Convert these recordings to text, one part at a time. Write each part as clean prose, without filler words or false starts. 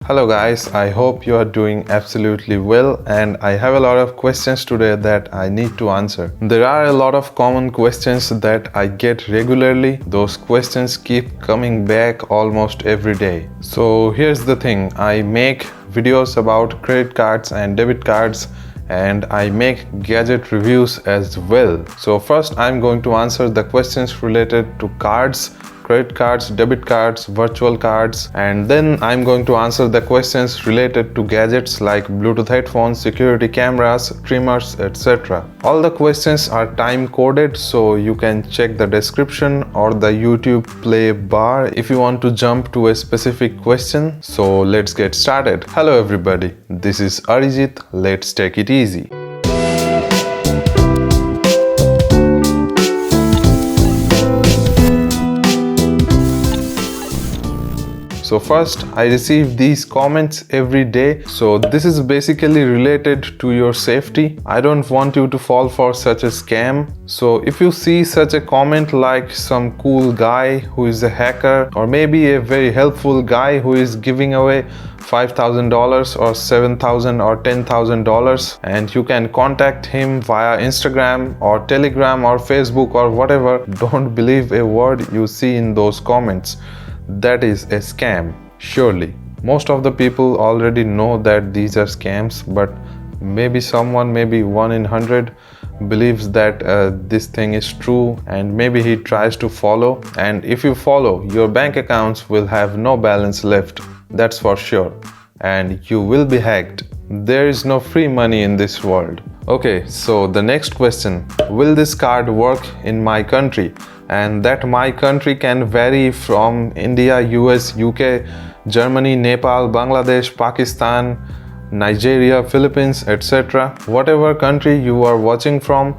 Hello guys, I hope you are doing absolutely well, and I have a lot of questions today that I need to answer. There are a lot of common questions that I get regularly. Those questions keep coming back almost every day. So here's the thing, I make videos about credit cards and debit cards, and I make gadget reviews as well. So first I'm going to answer the questions related to cards, credit cards, debit cards, virtual cards, and then I'm going to answer the questions related to gadgets like Bluetooth headphones, security cameras, trimmers, etc. All the questions are time coded, so you can check the description or the YouTube play bar if you want to jump to a specific question. So let's get started. Hello everybody, this is Arijit. Let's take it easy. So first, I receive these comments every day. So this is basically related to your safety. I don't want you to fall for such a scam. So if you see such a comment like some cool guy who is a hacker, or maybe a very helpful guy who is giving away $5,000 or $7,000 or $10,000, and you can contact him via Instagram or Telegram or Facebook or whatever, don't believe a word you see in those comments. That is a scam, surely. Most of the people already know that these are scams, but maybe someone, maybe 1 in 100, believes that this thing is true, and maybe he tries to follow. And if you follow, your bank accounts will have no balance left, that's for sure, and you will be hacked. There is no free money in this world. Okay, so the next question, will this card work in my country? And that my country can vary from India, US, UK, Germany, Nepal, Bangladesh, Pakistan, Nigeria, Philippines, etc. Whatever country you are watching from,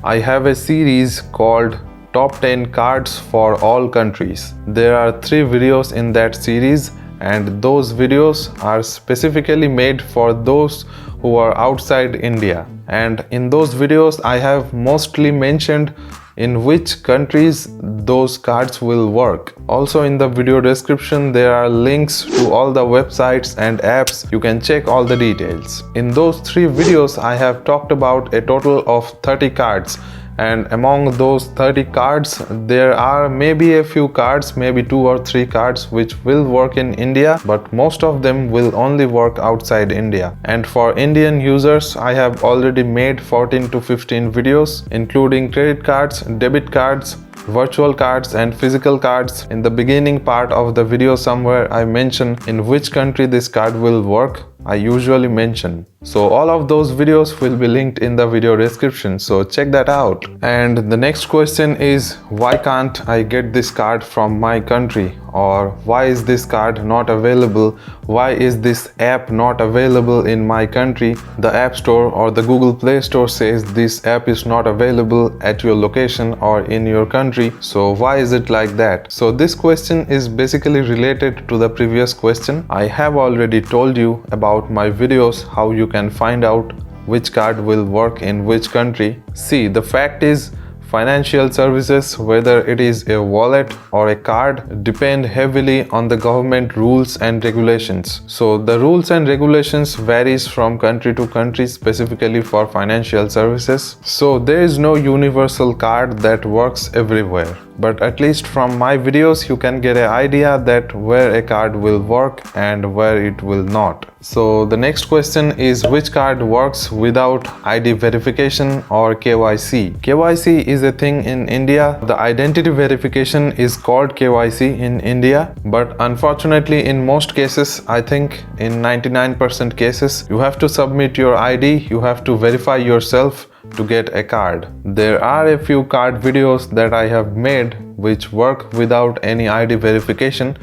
I have a series called Top 10 Cards for All Countries. There are 3 videos in that series, and those videos are specifically made for those who are outside India. And in those videos, I have mostly mentioned in which countries those cards will work. Also in the video description there are links to all the websites and apps. You can check all the details. In those 3 videos I have talked about a total of 30 cards, and among those 30 cards there are maybe a few cards, maybe 2 or 3 cards which will work in India, but most of them will only work outside India. And for Indian users, I have already made 14 to 15 videos including credit cards, debit cards, virtual cards and physical cards. In the beginning part of the video somewhere I mention in which country this card will work. I usually mention. So all of those videos will be linked in the video description, so check that out. And the next question is, why can't I get this card from my country? Or why is this card not available? Why is this app not available in my country? The App Store or the Google Play Store says this app is not available at your location or in your country. So why is it like that? So this question is basically related to the previous question. I have already told you about my videos how you can find out which card will work in which country. See, the fact is, financial services, whether it is a wallet or a card, depend heavily on the government rules and regulations. So the rules and regulations varies from country to country, specifically for financial services. So there is no universal card that works everywhere. But at least from my videos you can get an idea that where a card will work and where it will not. So the next question is, which card works without ID verification or KYC? KYC is a thing in India. The identity verification is called KYC in India, but unfortunately in most cases, I think in 99% cases, you have to submit your ID, you have to verify yourself to get a card. There are a few card videos that I have made which work without any ID verification,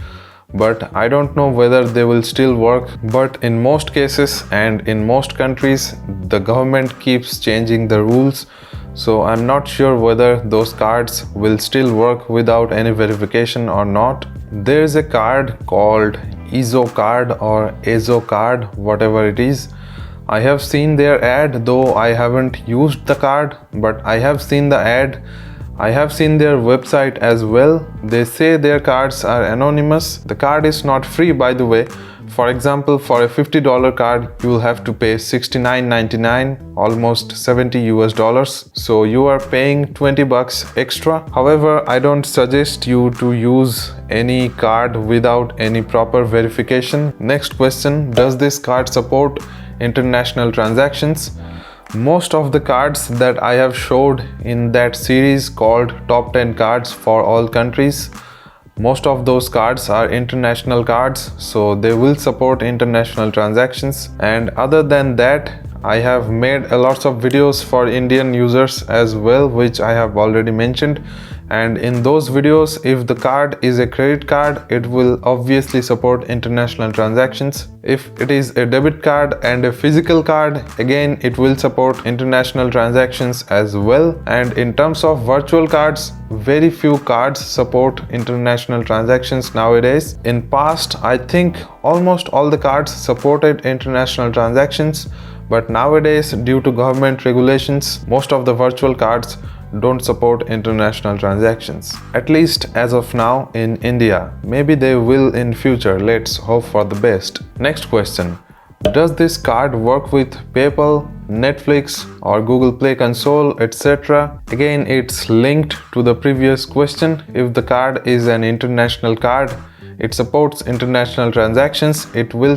but I don't know whether they will still work. But in most cases and in most countries, the government keeps changing the rules, so I'm not sure whether those cards will still work without any verification or not. There is a card called EZO card or EZO card, whatever it is. I have seen their ad, though I haven't used the card, but I have seen the ad. I have seen their website as well. They say their cards are anonymous. The card is not free, by the way. For example, for a $50 card, you will have to pay $69.99, almost $70. So you are paying 20 bucks extra. However, I don't suggest you to use any card without any proper verification. Next question, does this card support international transactions? Most of the cards that I have showed in that series called Top 10 Cards for All Countries, most of those cards are international cards, so they will support international transactions. And other than that, I have made a lots of videos for Indian users as well, which I have already mentioned. And in those videos, if the card is a credit card, it will obviously support international transactions. If it is a debit card and a physical card, again it will support international transactions as well. And in terms of virtual cards, very few cards support international transactions nowadays. In past, I think almost all the cards supported international transactions, but nowadays, due to government regulations, most of the virtual cards don't support international transactions, at least as of now in India. Maybe they will in future. Let's hope for the best. Next question, does this card work with PayPal, Netflix or Google Play Console, etc.? Again, it's linked to the previous question. If the card is an international card, it supports international transactions, it will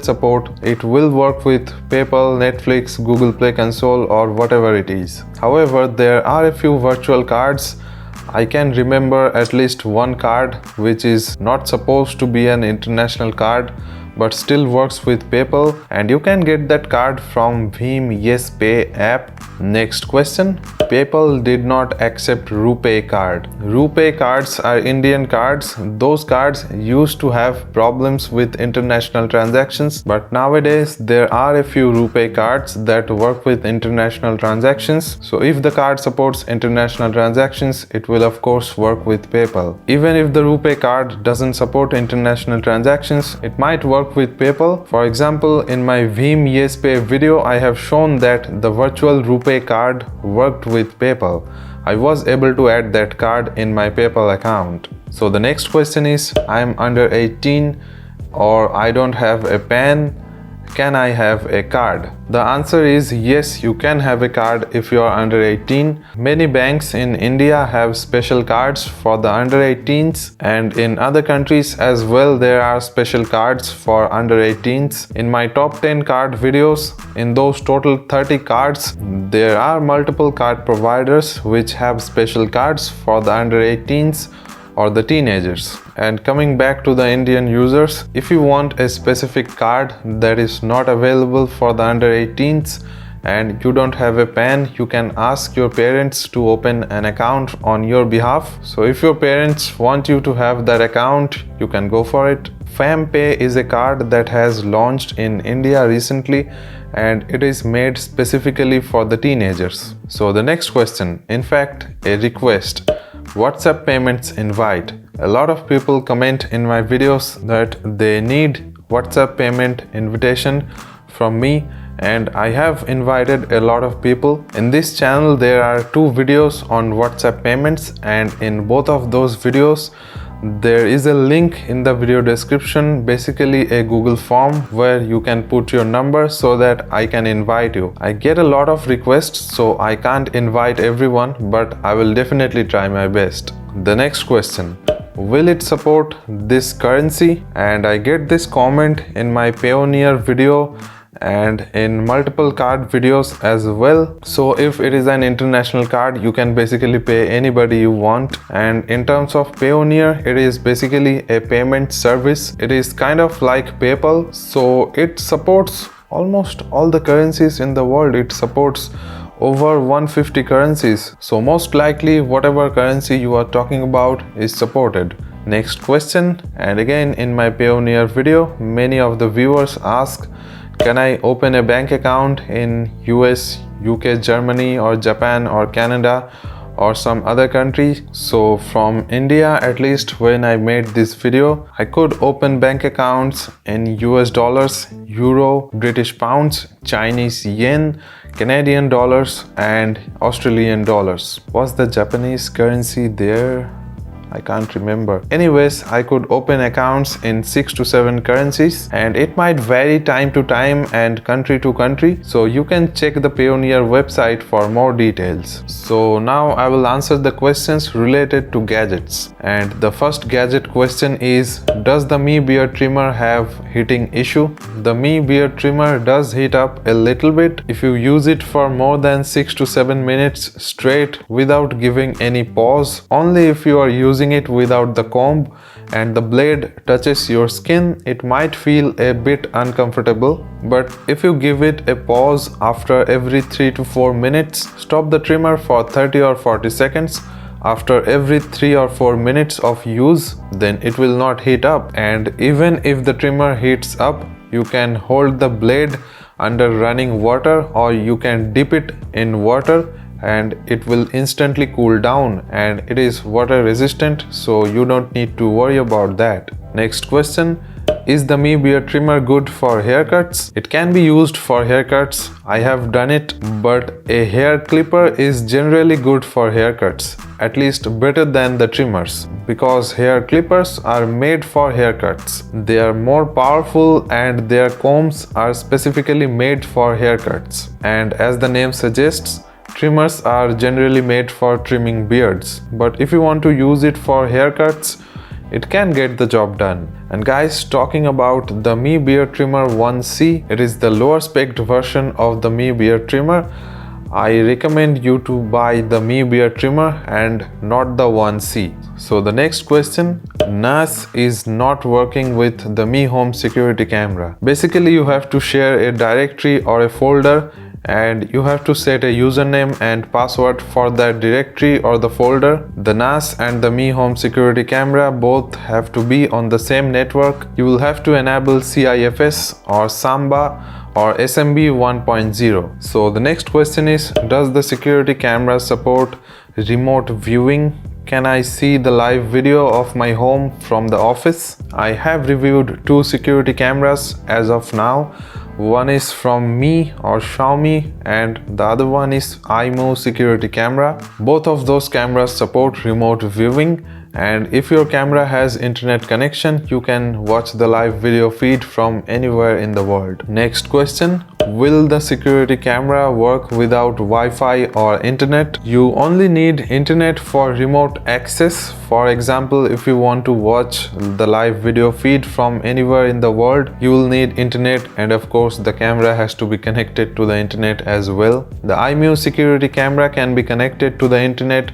work with PayPal, Netflix, Google Play Console or whatever it is. However, there are a few virtual cards. I can remember at least one card which is not supposed to be an international card but still works with PayPal, and you can get that card from Bhim Yes Pay app. Next question, PayPal did not accept Rupay card. Rupay cards are Indian cards. Those cards used to have problems with international transactions, but nowadays there are a few Rupay cards that work with international transactions. So if the card supports international transactions, it will of course work with PayPal. Even if the Rupay card doesn't support international transactions, it might work with PayPal. For example, in my Bhim Yes Pay video, I have shown that the virtual Rupay card worked with PayPal. I was able to add that card in my PayPal account. So the next question is, I am under 18 or I don't have a PAN. Can I have a card? The answer is yes, you can have a card if you are under 18. Many banks in India have special cards for the under 18s, and in other countries as well there are special cards for under 18s. In my top 10 card videos, in those total 30 cards, there are multiple card providers which have special cards for the under 18s or the teenagers. And coming back to the Indian users, if you want a specific card that is not available for the under 18s and you don't have a PAN, you can ask your parents to open an account on your behalf. So if your parents want you to have that account, you can go for it. FamPay is a card that has launched in India recently, and it is made specifically for the teenagers. So the next question, in fact a request, WhatsApp payments invite. A lot of people comment in my videos that they need WhatsApp payment invitation from me, and I have invited a lot of people. In this channel there are 2 videos on WhatsApp payments, and in both of those videos there is a link in the video description, basically a Google form where you can put your number so that I can invite you. I get a lot of requests, so I can't invite everyone, but I will definitely try my best. The next question, will it support this currency? And I get this comment in my Payoneer video and in multiple card videos as well. So if it is an international card, you can basically pay anybody you want. And in terms of Payoneer, it is basically a payment service. It is kind of like PayPal, so it supports almost all the currencies in the world. It supports over 150 currencies, so most likely whatever currency you are talking about is supported. Next question, and again in my Payoneer video, many of the viewers ask, can I open a bank account in US, UK, Germany or Japan or Canada or some other country? So from India, at least when I made this video, I could open bank accounts in US dollars, euro, British pounds, Chinese yen, Canadian dollars and Australian dollars. Was the Japanese currency there? I can't remember. Anyways, I could open accounts in 6 to 7 currencies, and it might vary time to time and country to country, so you can check the Payoneer website for more details. So now I will answer the questions related to gadgets. And the first gadget question is, does the Mi beard trimmer have heating issue? The Mi beard trimmer does heat up a little bit if you use it for more than 6 to 7 minutes straight without giving any pause. Only if you are using it without the comb and the blade touches your skin, it might feel a bit uncomfortable. But if you give it a pause after every 3 to 4 minutes, stop the trimmer for 30 or 40 seconds after every 3 or 4 minutes of use, then it will not heat up. And even if the trimmer heats up, you can hold the blade under running water, or you can dip it in water and it will instantly cool down, and it is water resistant, so you don't need to worry about that. Next question, is the Mi beard trimmer good for haircuts? It can be used for haircuts. I have done it, but a hair clipper is generally good for haircuts, at least better than the trimmers, because hair clippers are made for haircuts. They are more powerful and their combs are specifically made for haircuts. And as the name suggests, trimmers are generally made for trimming beards, but if you want to use it for haircuts, it can get the job done. And guys, talking about the Mi beard trimmer 1C, it is the lower spec version of the Mi beard trimmer. I recommend you to buy the Mi beard trimmer and not the 1C. So the next question, NAS is not working with the Mi Home Security Camera. Basically, you have to share a directory or a folder, and you have to set a username and password for that directory or the folder. The NAS and the Mi Home Security Camera both have to be on the same network. You will have to enable CIFS or Samba or SMB 1.0. So the next question is, does the security camera support remote viewing? Can I see the live video of my home from the office? I have reviewed 2 security cameras as of now. One is from Mi or Xiaomi and the other one is Imou Security Camera. Both of those cameras support remote viewing, and if your camera has internet connection, you can watch the live video feed from anywhere in the world. Next question, will the security camera work without Wi-Fi or internet? You only need internet for remote access. For example, if you want to watch the live video feed from anywhere in the world, you will need internet, and of course the camera has to be connected to the internet as well. The Imou Security Camera can be connected to the internet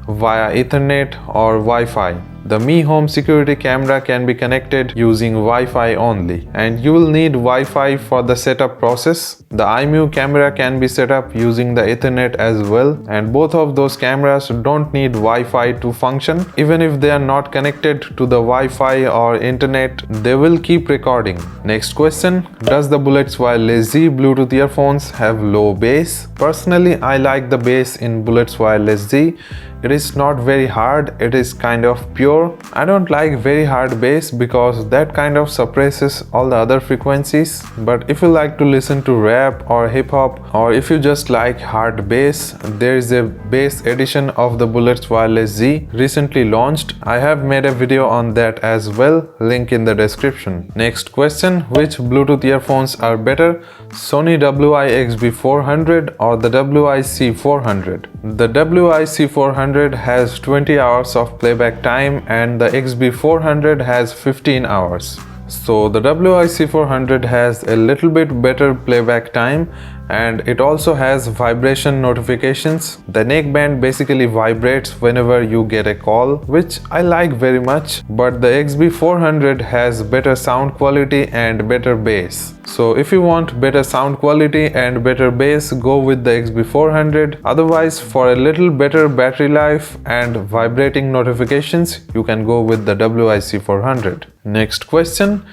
via Ethernet or Wi-Fi. The Mi Home Security Camera can be connected using Wi-Fi only, and you will need Wi-Fi for the setup process. The Imou camera can be set up using the Ethernet as well, and both of those cameras don't need Wi-Fi to function. Even if they are not connected to the Wi-Fi or internet, they will keep recording. Next question, does the Bullets Wireless Z Bluetooth earphones have low bass? Personally, I like the bass in Bullets Wireless Z. It is not very hard, it is kind of pure. I don't like very hard bass because that kind of suppresses all the other frequencies. But if you like to listen to rap or hip hop, or if you just like hard bass, there is a bass edition of the Bullets Wireless Z recently launched. I have made a video on that as well, link in the description. Next question, which Bluetooth earphones are better? Sony WI-XB400 or the WI-C400? The WI-C400 has 20 hours of playback time and the XB400 has 15 hours. So the WI-C400 has a little bit better playback time, and it also has vibration notifications. The neckband basically vibrates whenever you get a call, which I like very much, but the XB400 has better sound quality and better bass. So if you want better sound quality and better bass, go with the XB400. Otherwise, for a little better battery life and vibrating notifications, you can go with the WI-C400. Next question.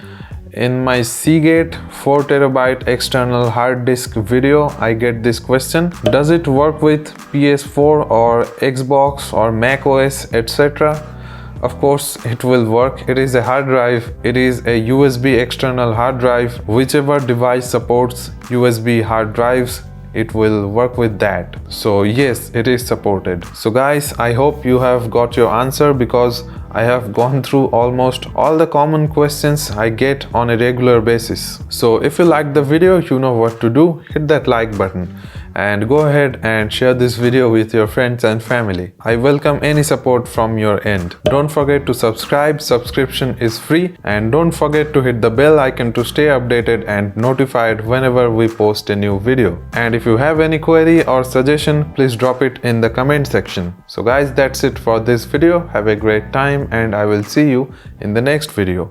In my Seagate 4TB external hard disk video, I get this question: does it work with PS4 or Xbox or Mac OS, etc.? Of course it will work. It is a hard drive. It is a USB external hard drive. Whichever device supports USB hard drives it will work with that. So yes, it is supported. So guys, I hope you have got your answer, because I have gone through almost all the common questions I get on a regular basis. So if you liked the video, you know what to do. Hit that like button and go ahead and share this video with your friends and family. I welcome any support from your end. Don't forget to subscribe. Subscription is free, and don't forget to hit the bell icon to stay updated and notified whenever we post a new video. And if you have any query or suggestion, please drop it in the comment section. So guys, that's it for this video. Have a great time, and I will see you in the next video.